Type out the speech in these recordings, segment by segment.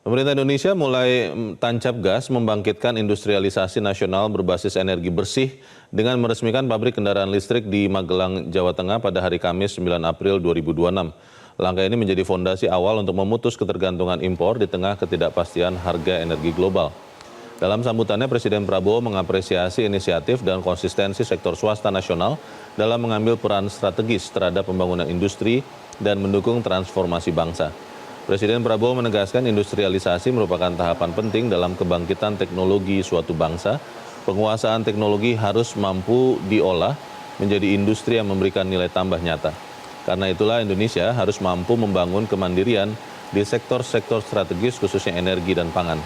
Pemerintah Indonesia mulai tancap gas membangkitkan industrialisasi nasional berbasis energi bersih dengan meresmikan pabrik kendaraan listrik di Magelang, Jawa Tengah pada hari Kamis 9 April 2026. Langkah ini menjadi fondasi awal untuk memutus ketergantungan impor di tengah ketidakpastian harga energi global. Dalam sambutannya, Presiden Prabowo mengapresiasi inisiatif dan konsistensi sektor swasta nasional dalam mengambil peran strategis terhadap pembangunan industri dan mendukung transformasi bangsa. Presiden Prabowo menegaskan industrialisasi merupakan tahapan penting dalam kebangkitan teknologi suatu bangsa. Penguasaan teknologi harus mampu diolah menjadi industri yang memberikan nilai tambah nyata. Karena itulah Indonesia harus mampu membangun kemandirian di sektor-sektor strategis khususnya energi dan pangan.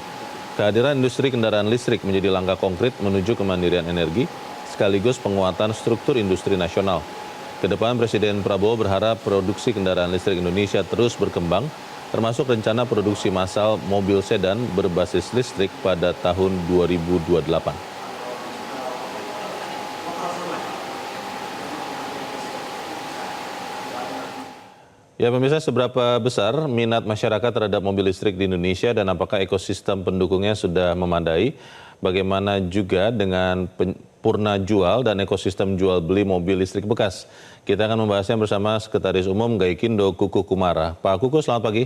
Kehadiran industri kendaraan listrik menjadi langkah konkret menuju kemandirian energi sekaligus penguatan struktur industri nasional. Kedepan Presiden Prabowo berharap produksi kendaraan listrik Indonesia terus berkembang, termasuk rencana produksi massal mobil sedan berbasis listrik pada tahun 2028. Ya pemirsa, seberapa besar minat masyarakat terhadap mobil listrik di Indonesia dan apakah ekosistem pendukungnya sudah memadai? Bagaimana juga dengan purna jual dan ekosistem jual beli mobil listrik bekas? Kita akan membahasnya bersama Sekretaris Umum Gaikindo Kukuh Kumara. Pak Kukuh, selamat pagi.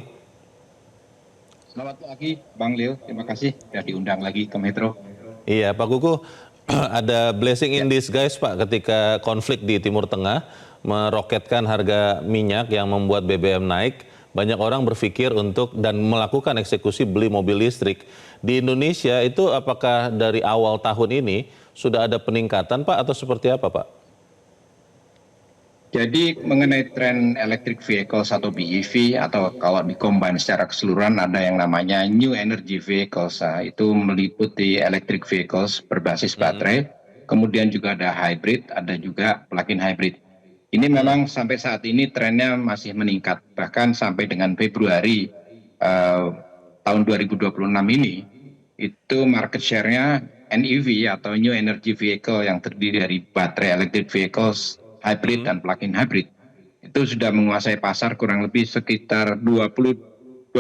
Selamat pagi, Bang Leo. Terima kasih sudah diundang lagi ke Metro. Iya, Pak Kukuh, ada blessing in disguise, Pak, ketika konflik di Timur Tengah meroketkan harga minyak yang membuat BBM naik. Banyak orang berpikir untuk dan melakukan eksekusi beli mobil listrik. Di Indonesia itu apakah dari awal tahun ini sudah ada peningkatan, Pak, atau seperti apa, Pak? Jadi mengenai tren electric vehicles atau BEV atau kalau dikombin secara keseluruhan ada yang namanya new energy vehicles. Itu meliputi electric vehicles berbasis baterai, kemudian juga ada hybrid, ada juga plug-in hybrid. Ini memang sampai saat ini trennya masih meningkat, bahkan sampai dengan Februari tahun 2026 ini, itu market share-nya NEV atau New Energy Vehicle yang terdiri dari baterai electric vehicles, hybrid dan plug-in hybrid, itu sudah menguasai pasar kurang lebih sekitar 23%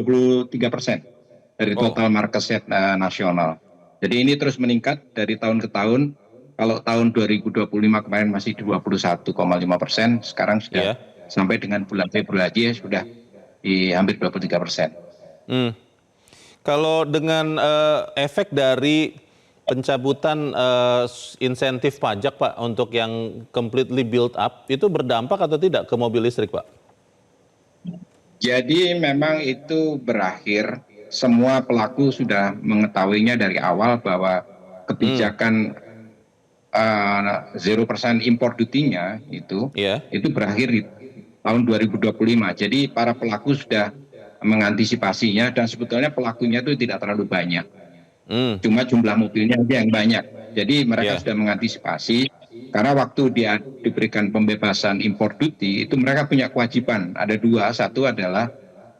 dari total market share nasional. Jadi ini terus meningkat dari tahun ke tahun. Kalau tahun 2025 kemarin masih 21,5%, sekarang sudah sampai dengan bulan Februari sudah di hampir 23%. Kalau dengan efek dari pencabutan insentif pajak, Pak, untuk yang completely build up, itu berdampak atau tidak ke mobil listrik, Pak? Jadi memang itu berakhir, semua pelaku sudah mengetahuinya dari awal bahwa kebijakan 0% import duty-nya itu berakhir di tahun 2025. Jadi para pelaku sudah mengantisipasinya dan sebetulnya pelakunya itu tidak terlalu banyak. Cuma jumlah mobilnya aja yang banyak. Jadi mereka sudah mengantisipasi karena waktu dia diberikan pembebasan import duty itu mereka punya kewajiban. Ada dua, satu adalah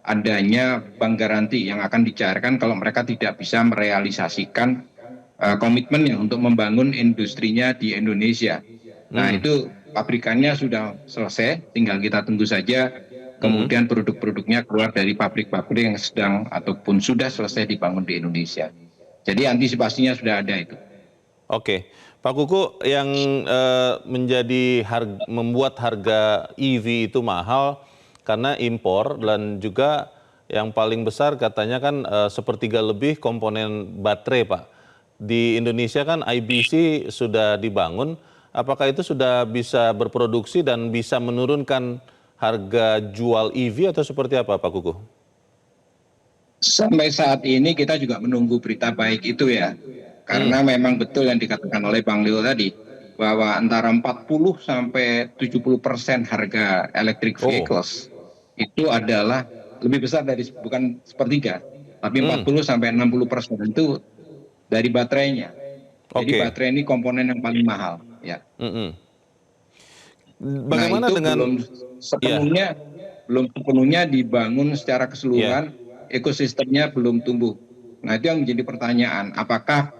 adanya bank garansi yang akan dicairkan kalau mereka tidak bisa merealisasikan komitmennya untuk membangun industrinya di Indonesia. Nah itu pabrikannya sudah selesai, tinggal kita tunggu saja kemudian produk-produknya keluar dari pabrik-pabrik yang sedang ataupun sudah selesai dibangun di Indonesia. Jadi antisipasinya sudah ada itu. Oke, Pak Kukuh, yang membuat harga EV itu mahal karena impor dan juga yang paling besar katanya kan sepertiga lebih komponen baterai, Pak. Di Indonesia kan IBC sudah dibangun, apakah itu sudah bisa berproduksi dan bisa menurunkan harga jual EV atau seperti apa, Pak Kukuh? Sampai saat ini kita juga menunggu berita baik itu ya, karena memang betul yang dikatakan oleh Bang Leo tadi, bahwa antara 40 sampai 70% harga electric vehicles itu adalah lebih besar dari bukan sepertiga, tapi 40 sampai 60% itu dari baterainya. Jadi baterai ini komponen yang paling mahal. Ya. Bagaimana itu dengan belum sepenuhnya dibangun secara keseluruhan, ekosistemnya belum tumbuh. Nah itu yang menjadi pertanyaan, apakah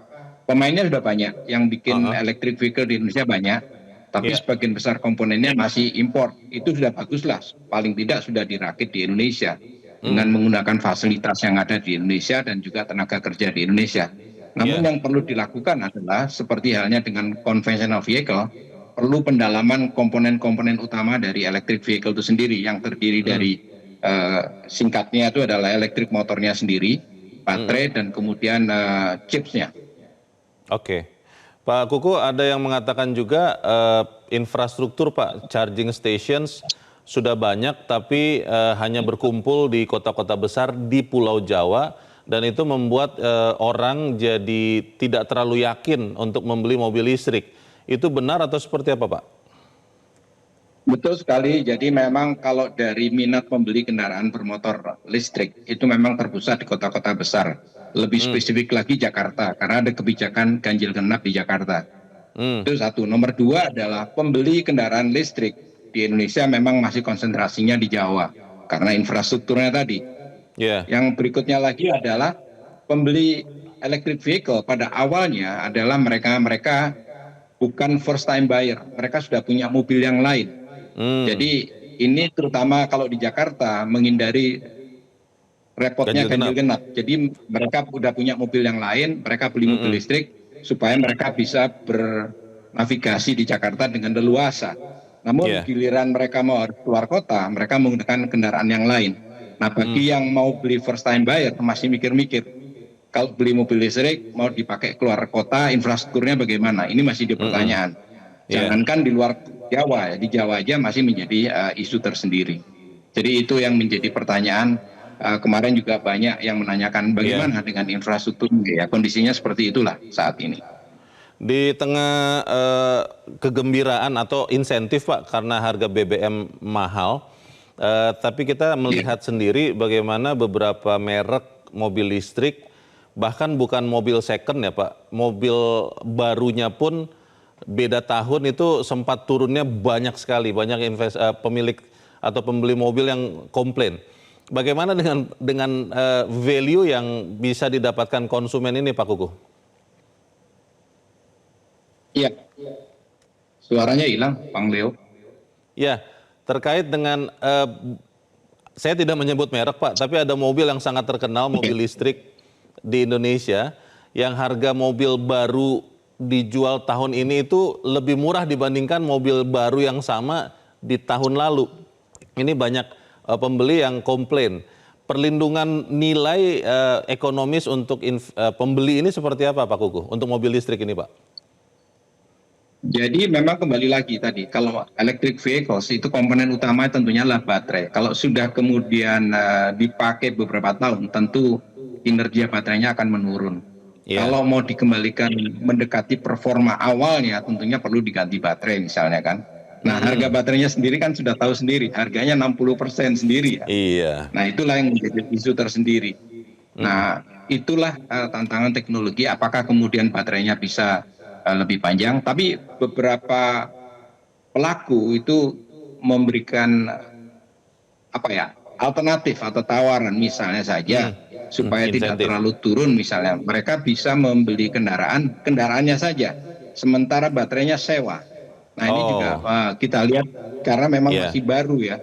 pemainnya sudah banyak, yang bikin electric vehicle di Indonesia banyak, tapi sebagian besar komponennya masih impor. Itu sudah baguslah, paling tidak sudah dirakit di Indonesia. dengan menggunakan fasilitas yang ada di Indonesia dan juga tenaga kerja di Indonesia. Namun yang perlu dilakukan adalah seperti halnya dengan conventional vehicle, perlu pendalaman komponen-komponen utama dari electric vehicle itu sendiri yang terdiri dari singkatnya itu adalah elektrik motornya sendiri, baterai dan kemudian chipsnya. Oke. Pak Kuku, ada yang mengatakan juga infrastruktur Pak, charging stations sudah banyak tapi hanya berkumpul di kota-kota besar di Pulau Jawa dan itu membuat orang jadi tidak terlalu yakin untuk membeli mobil listrik. Itu benar atau seperti apa Pak? Betul sekali, jadi memang kalau dari minat membeli kendaraan bermotor listrik itu memang terpusat di kota-kota besar. Lebih spesifik lagi Jakarta, karena ada kebijakan ganjil genap di Jakarta. Itu satu. Nomor dua adalah pembeli kendaraan listrik di Indonesia memang masih konsentrasinya di Jawa, karena infrastrukturnya tadi. Yang berikutnya lagi adalah pembeli electric vehicle pada awalnya adalah mereka bukan first time buyer, mereka sudah punya mobil yang lain. Jadi ini terutama kalau di Jakarta menghindari repotnya ganjil genap. Jadi mereka sudah punya mobil yang lain, mereka beli mobil listrik supaya mereka bisa bernavigasi di Jakarta dengan leluasa. Namun giliran mereka mau keluar kota, mereka menggunakan kendaraan yang lain. Nah bagi yang mau beli first time buyer masih mikir-mikir, kalau beli mobil listrik mau dipakai keluar kota, infrastrukturnya bagaimana? Ini masih di pertanyaan. Jangankan di luar Jawa, di Jawa aja masih menjadi isu tersendiri. Jadi itu yang menjadi pertanyaan. Kemarin juga banyak yang menanyakan bagaimana dengan infrastruktur. Ya, kondisinya seperti itulah saat ini. Di tengah kegembiraan atau insentif Pak karena harga BBM mahal, tapi kita melihat sendiri bagaimana beberapa merek mobil listrik, bahkan bukan mobil second ya Pak, mobil barunya pun beda tahun itu sempat turunnya banyak sekali, banyak pemilik atau pembeli mobil yang komplain. Bagaimana dengan value yang bisa didapatkan konsumen ini Pak Kuku? Iya, suaranya hilang, Bang Leo. Ya, terkait dengan, saya tidak menyebut merek Pak, tapi ada mobil yang sangat terkenal, mobil listrik di Indonesia, yang harga mobil baru dijual tahun ini itu lebih murah dibandingkan mobil baru yang sama di tahun lalu. Ini banyak pembeli yang komplain. Perlindungan nilai ekonomis untuk pembeli ini seperti apa Pak Kuku untuk mobil listrik ini Pak? Jadi memang kembali lagi tadi, kalau electric vehicles itu komponen utama tentunya adalah baterai. Kalau sudah kemudian dipakai beberapa tahun, tentu kinerja baterainya akan menurun. Kalau mau dikembalikan mendekati performa awalnya, tentunya perlu diganti baterai misalnya kan. Nah harga baterainya sendiri kan sudah tahu sendiri, harganya 60% sendiri ya. Nah itulah yang menjadi isu tersendiri. Nah itulah tantangan teknologi, apakah kemudian baterainya bisa lebih panjang. Tapi beberapa pelaku itu memberikan alternatif atau tawaran misalnya saja supaya tidak terlalu turun, misalnya mereka bisa membeli kendaraannya saja sementara baterainya sewa. Nah ini juga kita lihat karena memang masih baru ya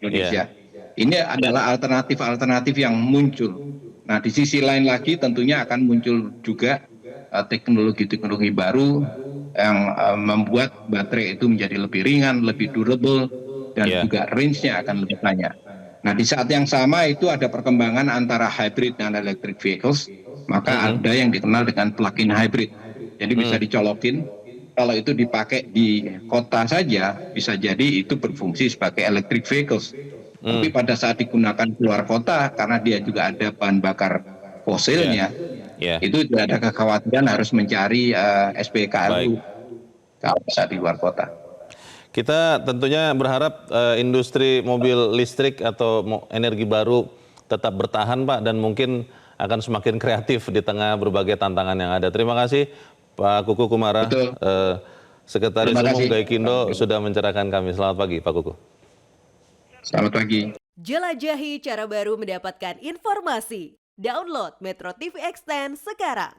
Indonesia. Ini adalah alternatif yang muncul. Nah di sisi lain lagi tentunya akan muncul juga teknologi baru yang membuat baterai itu menjadi lebih ringan, lebih durable, dan juga range-nya akan lebih banyak. Nah di saat yang sama itu ada perkembangan antara hybrid dan electric vehicles, maka ada yang dikenal dengan plug-in hybrid. Jadi bisa dicolokin, kalau itu dipakai di kota saja, bisa jadi itu berfungsi sebagai electric vehicles. Tapi pada saat digunakan keluar kota, karena dia juga ada bahan bakar fosilnya, itu tidak ada kekhawatiran harus mencari SPKLU kalau saat di luar kota. Kita tentunya berharap industri mobil listrik atau energi baru tetap bertahan Pak dan mungkin akan semakin kreatif di tengah berbagai tantangan yang ada. Terima kasih Pak Kuku Kumara, Sekretaris Umum Gaikindo sudah mencerahkan kami. Selamat pagi Pak Kuku. Selamat pagi. Jelajahi cara baru mendapatkan informasi. Download Metro TV Extend sekarang.